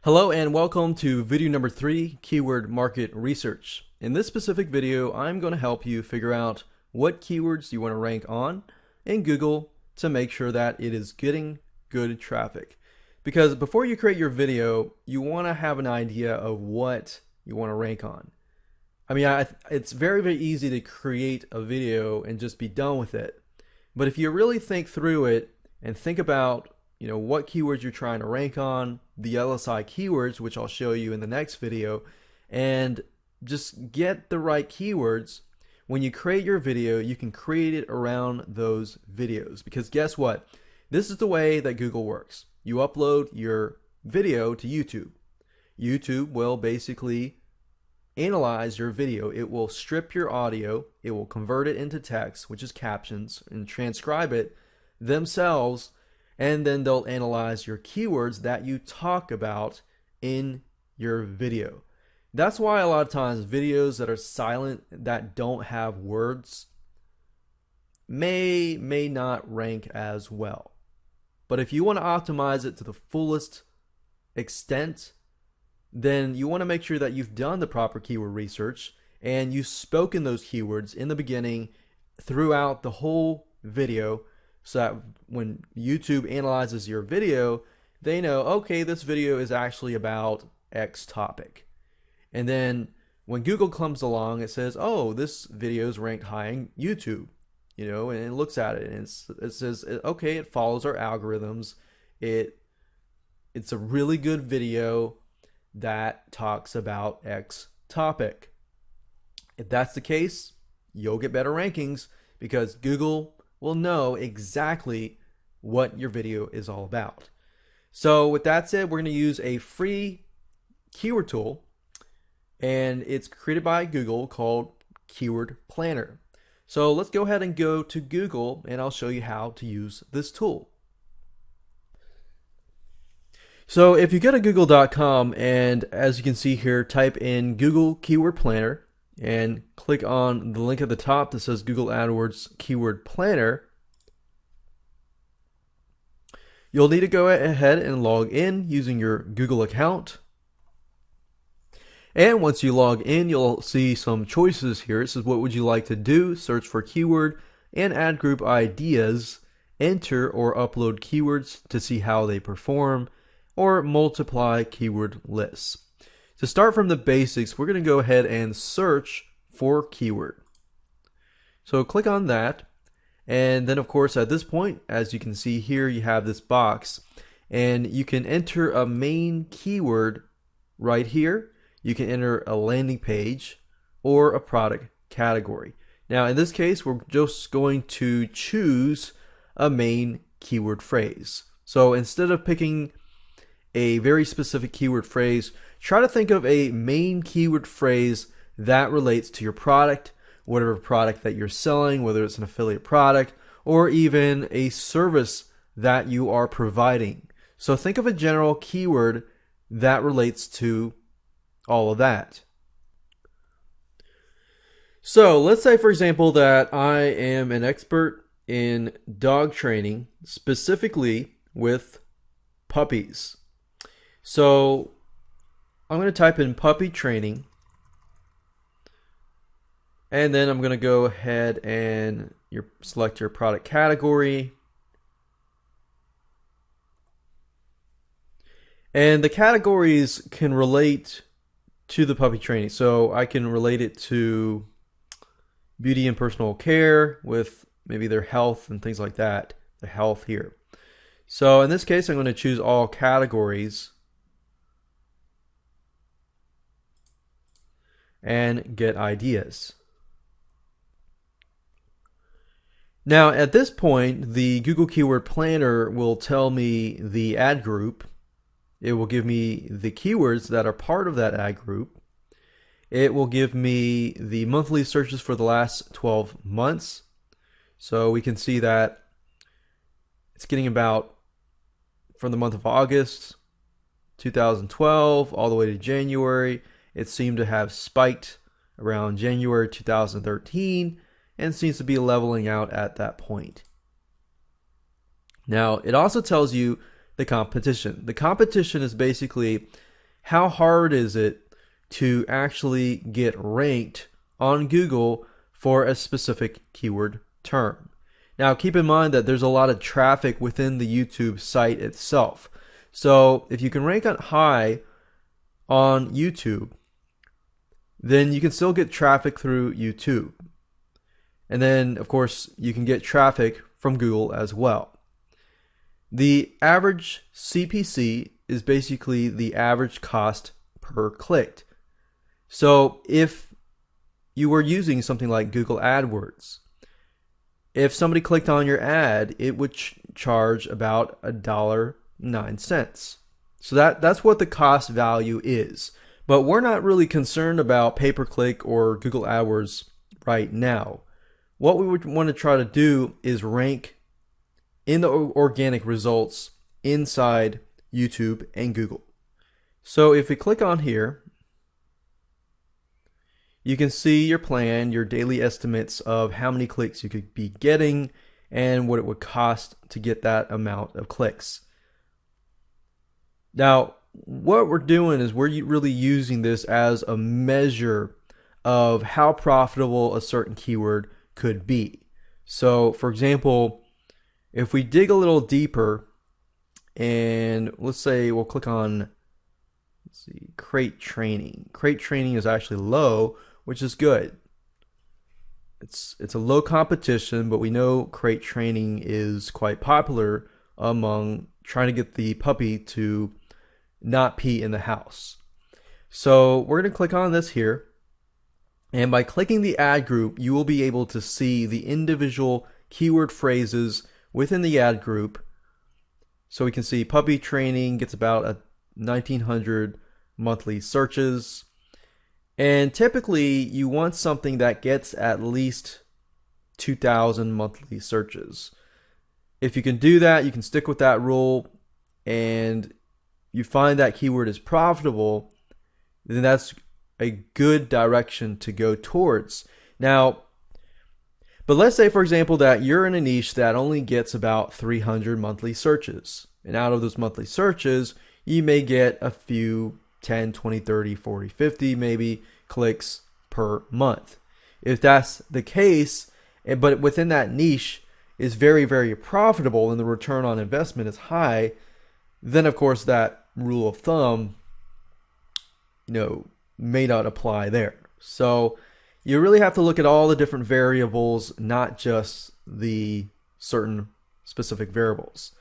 Hello and welcome to video number 3, Keyword Market Research. In this specific video, I'm going to help you figure out what keywords you want to rank on in Google to make sure that it is getting good traffic. Because before you create your video, you want to have an idea of what you want to rank on. It's very easy to create a video and just be done with it. But if you really think through it and think about what keywords you're trying to rank on, the LSI keywords, which I'll show you in the next video, and just get the right keywords. When you create your video, you can create it around those videos, because guess what? This is the way that Google works. You upload your video to YouTube. YouTube will basically analyze your video. It will strip your audio, it will convert it into text, which is captions, and transcribe it themselves. And then they'll analyze your keywords that you talk about in your video. That's why a lot of times videos that are silent, that don't have words, may not rank as well. But if you want to optimize it to the fullest extent, then you want to make sure that you've done the proper keyword research and you've spoken those keywords in the beginning throughout the whole video, so that when YouTube analyzes your video, they know, okay, this video is actually about X topic. And then when Google comes along, it says, oh, this video is ranked high in YouTube, and it looks at it and it says, okay, it follows our algorithms. It's a really good video that talks about X topic. If that's the case, you'll get better rankings because Google will know exactly what your video is all about. So with that said, we're going to use a free keyword tool, and it's created by Google called Keyword Planner. So let's go ahead and go to Google, and I'll show you how to use this tool. So if you go to google.com, and as you can see here, type in Google Keyword Planner and click on the link at the top that says Google AdWords Keyword Planner, you'll need to go ahead and log in using your Google account. And once you log in, you'll see some choices here. It says, what would you like to do? Search for keyword and add group ideas, enter or upload keywords to see how they perform, or multiply keyword lists. To start from the basics, we're going to go ahead and search for keyword. So click on that. And then of course at this point, as you can see here, you have this box and you can enter a main keyword right here. You can enter a landing page or a product category. Now in this case, we're just going to choose a main keyword phrase. So instead of picking a very specific keyword phrase, try to think of a main keyword phrase that relates to your product, whatever product that you're selling, whether it's an affiliate product or even a service that you are providing. So think of a general keyword that relates to all of that. So let's say, for example, that I am an expert in dog training, specifically with puppies. So I'm going to type in puppy training, and then I'm going to go ahead and select your product category. And the categories can relate to the puppy training. So I can relate it to beauty and personal care with maybe their health and things like that, the health here. So in this case, I'm going to choose all categories and get ideas. Now at this point, the Google Keyword Planner will tell me the ad group. It will give me the keywords that are part of that ad group. It will give me the monthly searches for the last 12 months. So we can see that it's getting about from the month of August 2012 all the way to January. It seemed to have spiked around January 2013 and seems to be leveling out at that point. Now, it also tells you the competition. The competition is basically how hard is it to actually get ranked on Google for a specific keyword term. Now keep in mind that there's a lot of traffic within the YouTube site itself. So if you can rank on high on YouTube, then you can still get traffic through YouTube. And then of course you can get traffic from Google as well. The average CPC is basically the average cost per click. So if you were using something like Google AdWords, if somebody clicked on your ad, it would charge about $1.09. So that's what the cost value is. But we're not really concerned about pay-per-click or Google AdWords right now. What we would want to try to do is rank in the organic results inside YouTube and Google. So if we click on here, you can see your plan, your daily estimates of how many clicks you could be getting and what it would cost to get that amount of clicks. Now, what we're doing is we're really using this as a measure of how profitable a certain keyword could be. So, for example, if we dig a little deeper and let's say we'll click on, let's see, crate training. Crate training is actually low, which is good. It's a low competition, but we know crate training is quite popular among trying to get the puppy to not pee in the house. So we're going to click on this here, and by clicking the ad group, you will be able to see the individual keyword phrases within the ad group. So we can see puppy training gets about 1,900 monthly searches. And typically you want something that gets at least 2,000 monthly searches. If you can do that, you can stick with that rule, and you find that keyword is profitable, then that's a good direction to go towards. Now, but let's say, for example, that you're in a niche that only gets about 300 monthly searches. And out of those monthly searches, you may get a few 10, 20, 30, 40, 50 maybe clicks per month. If that's the case, but within that niche is very, very profitable and the return on investment is high, then of course that rule of thumb, may not apply there. So you really have to look at all the different variables, not just the certain specific variables.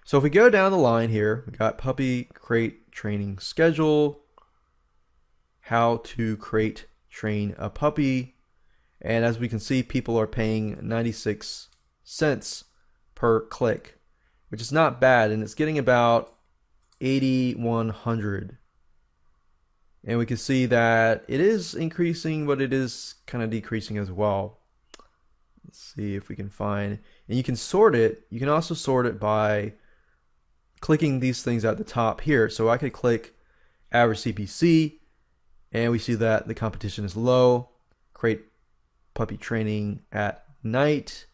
So if we go down the line here, we got puppy crate training schedule, how to crate train a puppy, and as we can see, people are paying 96 cents per click, which is not bad, and it's getting about 8,100. And we can see that it is increasing, but it is kind of decreasing as well. Let's see if we can find, and you can sort it. You can also sort it by clicking these things at the top here. So I could click average CPC, and we see that the competition is low. Crate puppy training at night.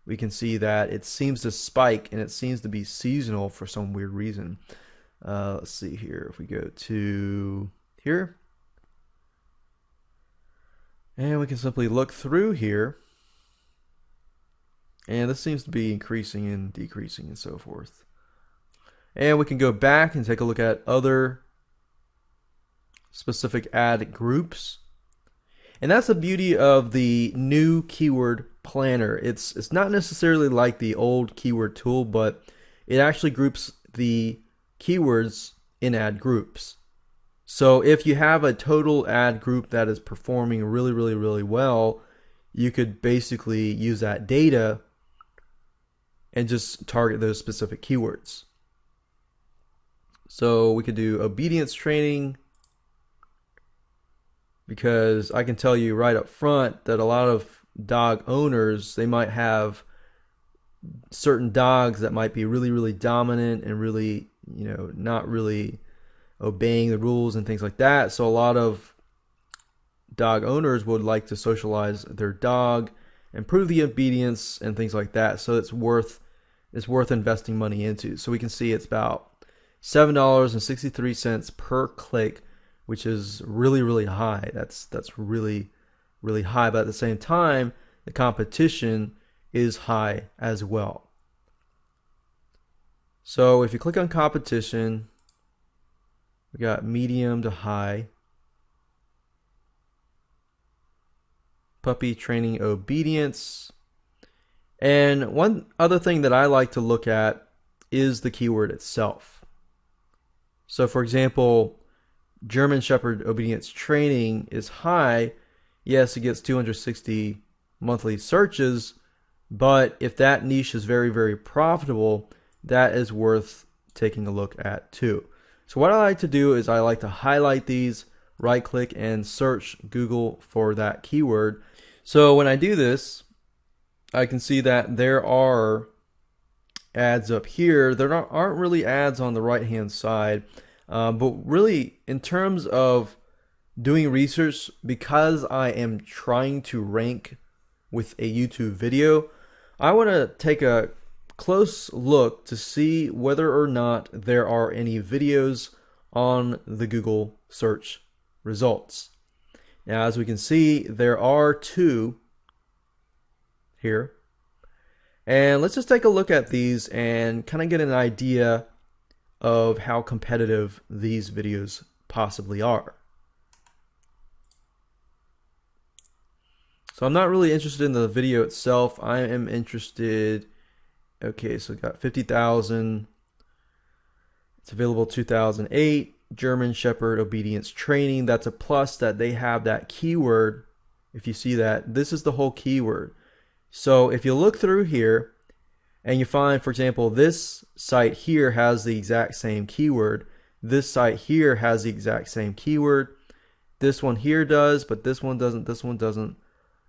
We can see that it seems to spike, and it seems to be seasonal for some weird reason. Let's see here. If we go to here, and we can simply look through here, and this seems to be increasing and decreasing and so forth. And we can go back and take a look at other specific ad groups. And that's the beauty of the new keyword planner. It's not necessarily like the old keyword tool, but it actually groups the keywords in ad groups. So if you have a total ad group that is performing really, really, really well, you could basically use that data and just target those specific keywords. So we could do obedience training, because I can tell you right up front that a lot of dog owners, they might have certain dogs that might be really, really dominant and really, not really obeying the rules and things like that. So a lot of dog owners would like to socialize their dog, improve the obedience and things like that. So it's worth investing money into. So we can see it's about $7.63 per click, which is really high. That's really high, but at the same time, the competition is high as well. So if you click on competition, we got medium to high. Puppy training obedience. And one other thing that I like to look at is the keyword itself. So for example, German Shepherd obedience training is high. Yes, it gets 260 monthly searches, but if that niche is very profitable, that is worth taking a look at too. So what I like to do is I like to highlight these, right click and search Google for that keyword. So when I do this, I can see that there are ads up here. There aren't really ads on the right hand side, but really in terms of doing research, because I am trying to rank with a YouTube video, I want to take a close look to see whether or not there are any videos on the Google search results. Now, as we can see, there are 2 here. And let's just take a look at these and kind of get an idea of how competitive these videos possibly are. So I'm not really interested in the video itself. I am interested, okay, so we got 50,000. It's available 2008. German Shepherd obedience training. That's a plus that they have that keyword. If you see that, this is the whole keyword. So if you look through here and you find, for example, this site here has the exact same keyword. This site here has the exact same keyword. This one here does, but this one doesn't, this one doesn't.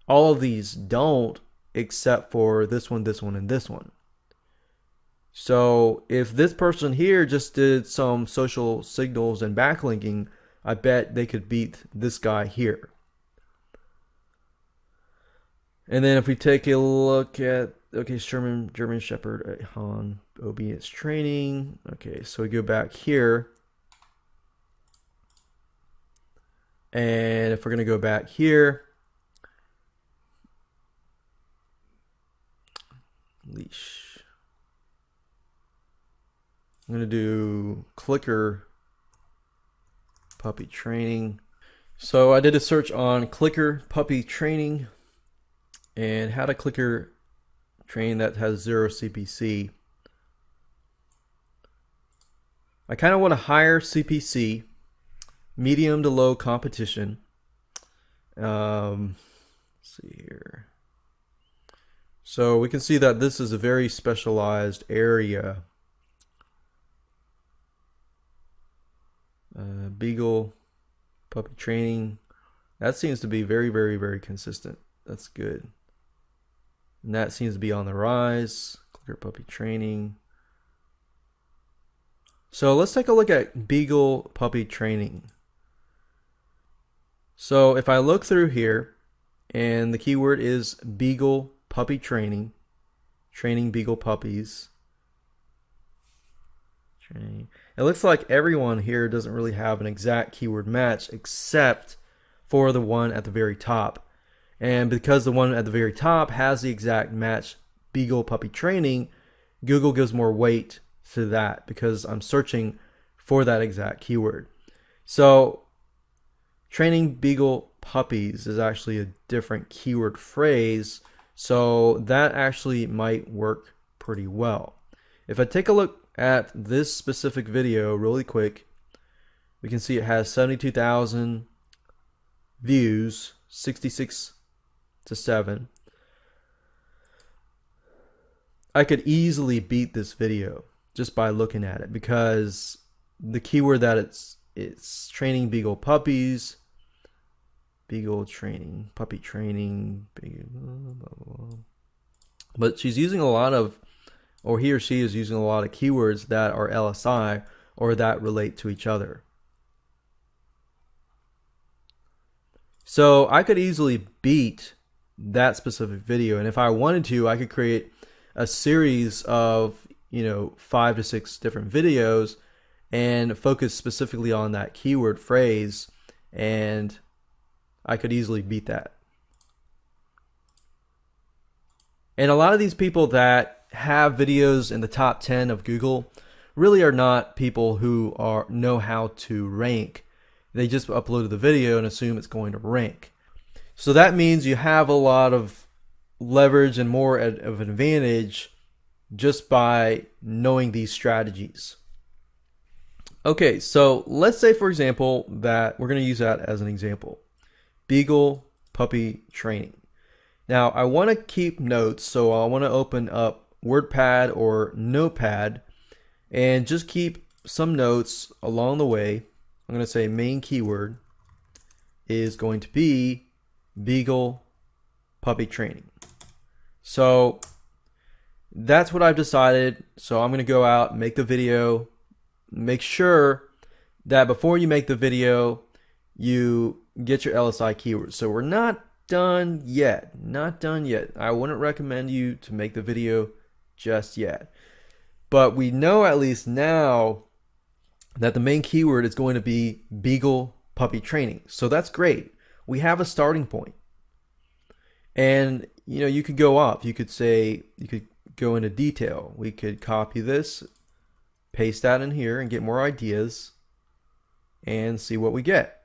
All of these don't, except for this one, and this one. So if this person here just did some social signals and backlinking, I bet they could beat this guy here. And then if we take a look at, okay, German Shepherd on obedience training. Okay, so we go back here. And if we're going to go back here, leash. I'm going to do clicker puppy training. So I did a search on clicker puppy training and how to clicker train that has 0 CPC. I kind of want a higher CPC, medium to low competition. Let's see here. So we can see that this is a very specialized area. Beagle puppy training. That seems to be very consistent. That's good. And that seems to be on the rise. Clicker puppy training. So let's take a look at Beagle puppy training. So if I look through here and the keyword is Beagle puppy training, training Beagle puppies. Training. It looks like everyone here doesn't really have an exact keyword match except for the one at the very top. And because the one at the very top has the exact match, Beagle puppy training, Google gives more weight to that because I'm searching for that exact keyword. So training Beagle puppies is actually a different keyword phrase, so that actually might work pretty well. If I take a look at this specific video really quick, we can see it has 72,000 views, 66 to 7. I could easily beat this video just by looking at it because the keyword that it's training Beagle puppies, Beagle training, puppy training, blah, blah, blah. But she's using a lot of, or he or she is using a lot of keywords that are LSI or that relate to each other. So I could easily beat that specific video, and if I wanted to, I could create a series of 5 to 6 different videos and focus specifically on that keyword phrase, and I could easily beat that. And a lot of these people that have videos in the top 10 of Google really are not people who know how to rank. They just uploaded the video and assume it's going to rank. So that means you have a lot of leverage and more of an advantage just by knowing these strategies. Okay, so let's say, for example, that we're going to use that as an example. Beagle puppy training. Now, I want to keep notes, so I want to open up WordPad or Notepad and just keep some notes along the way. I'm going to say main keyword is going to be Beagle puppy training. So that's what I've decided. So I'm going to go out, make the video, make sure that before you make the video, you get your LSI keywords. So we're not done yet. Not done yet. I wouldn't recommend you to make the video just yet. But we know at least now that the main keyword is going to be Beagle puppy training. So that's great. We have a starting point. And you could go off. You could say, you could go into detail. We could copy this, paste that in here and get more ideas and see what we get.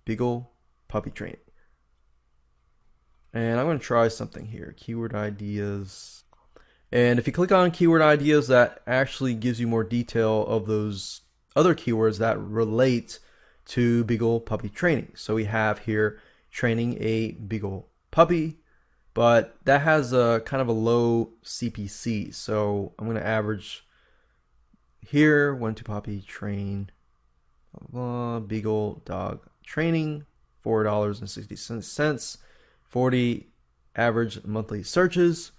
Beagle puppy training. And I'm going to try something here. Keyword ideas. And if you click on keyword ideas, that actually gives you more detail of those other keywords that relate to Beagle puppy training. So we have here training a Beagle puppy, but that has a kind of a low CPC. So I'm going to average here, 1 to puppy train, blah, blah, Beagle dog training, $4.60, 40 average monthly searches.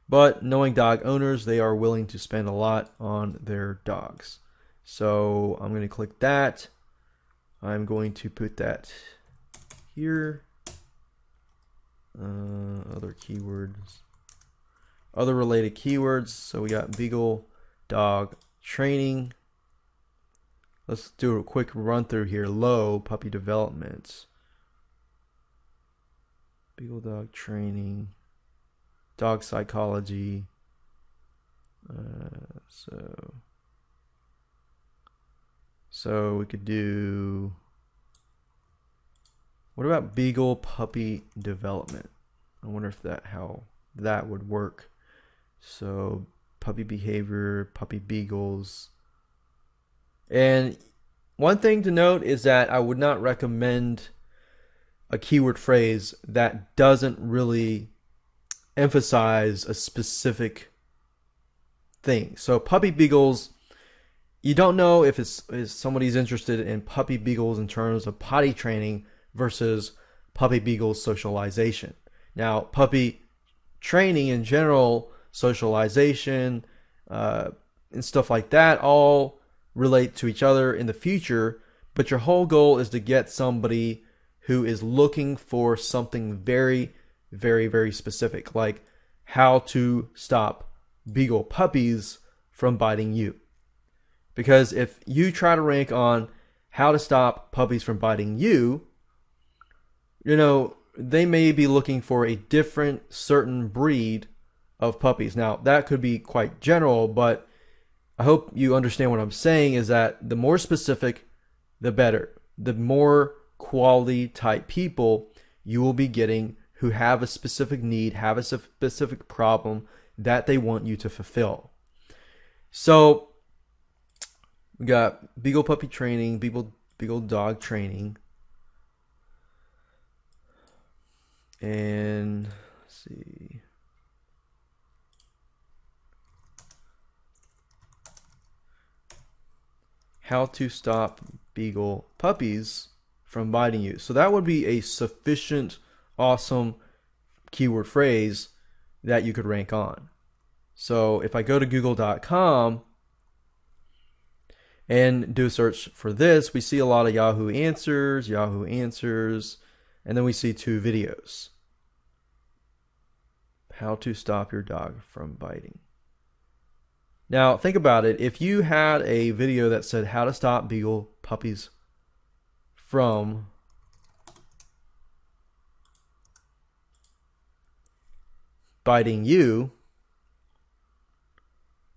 But knowing dog owners, they are willing to spend a lot on their dogs. So I'm going to click that. I'm going to put that here. Other keywords, other related keywords. So we got Beagle dog training. Let's do a quick run through here. Low puppy development. Beagle dog training. Dog psychology. So we could do, what about Beagle puppy development? I wonder if how that would work. So puppy behavior, puppy beagles. And one thing to note is that I would not recommend a keyword phrase that doesn't really emphasize a specific thing. So puppy beagles, you don't know if somebody's interested in puppy beagles in terms of potty training versus puppy beagles socialization. Now, puppy training in general, socialization, and stuff like that all relate to each other in the future, but your whole goal is to get somebody who is looking for something very, very, very specific, like how to stop beagle puppies from biting you. Because if you try to rank on how to stop puppies from biting you, they may be looking for a different certain breed of puppies. Now, that could be quite general, but I hope you understand what I'm saying is that the more specific, the better. The more quality type people you will be getting who have a specific need, have a specific problem that they want you to fulfill. So we got Beagle puppy training, Beagle dog training. And let's see. How to stop beagle puppies from biting you. So that would be a sufficient, awesome keyword phrase that you could rank on. So if I go to google.com and do a search for this, we see a lot of Yahoo Answers, and then we see 2 videos. How to stop your dog from biting. Now think about it. If you had a video that said how to stop beagle puppies from biting you,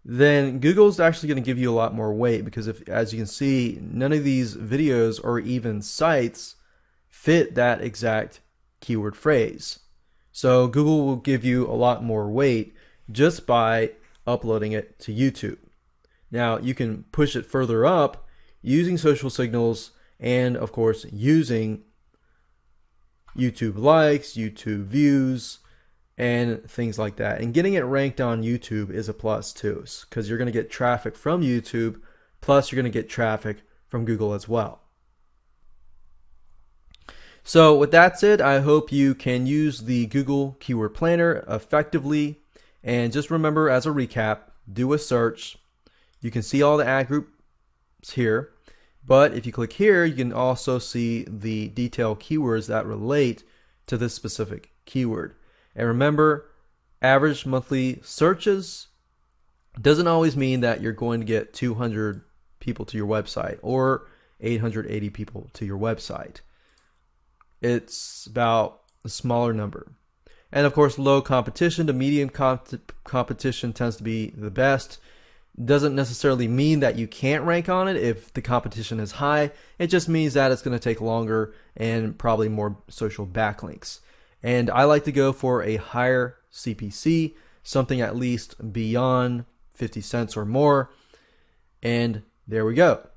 then Google's actually going to give you a lot more weight, because if, as you can see, none of these videos or even sites fit that exact keyword phrase. So Google will give you a lot more weight just by uploading it to YouTube. Now you can push it further up using social signals and of course using YouTube likes, YouTube views, and things like that. And getting it ranked on YouTube is a plus too, because you're going to get traffic from YouTube, plus you're going to get traffic from Google as well. So with that said, I hope you can use the Google Keyword Planner effectively. And just remember, as a recap, do a search. You can see all the ad groups here, but if you click here, you can also see the detailed keywords that relate to this specific keyword. And remember, average monthly searches doesn't always mean that you're going to get 200 people to your website or 880 people to your website. It's about a smaller number. And of course, low competition to medium competition tends to be the best. Doesn't necessarily mean that you can't rank on it if the competition is high. It just means that it's going to take longer and probably more social backlinks. And I like to go for a higher CPC, something at least beyond 50 cents or more. And there we go.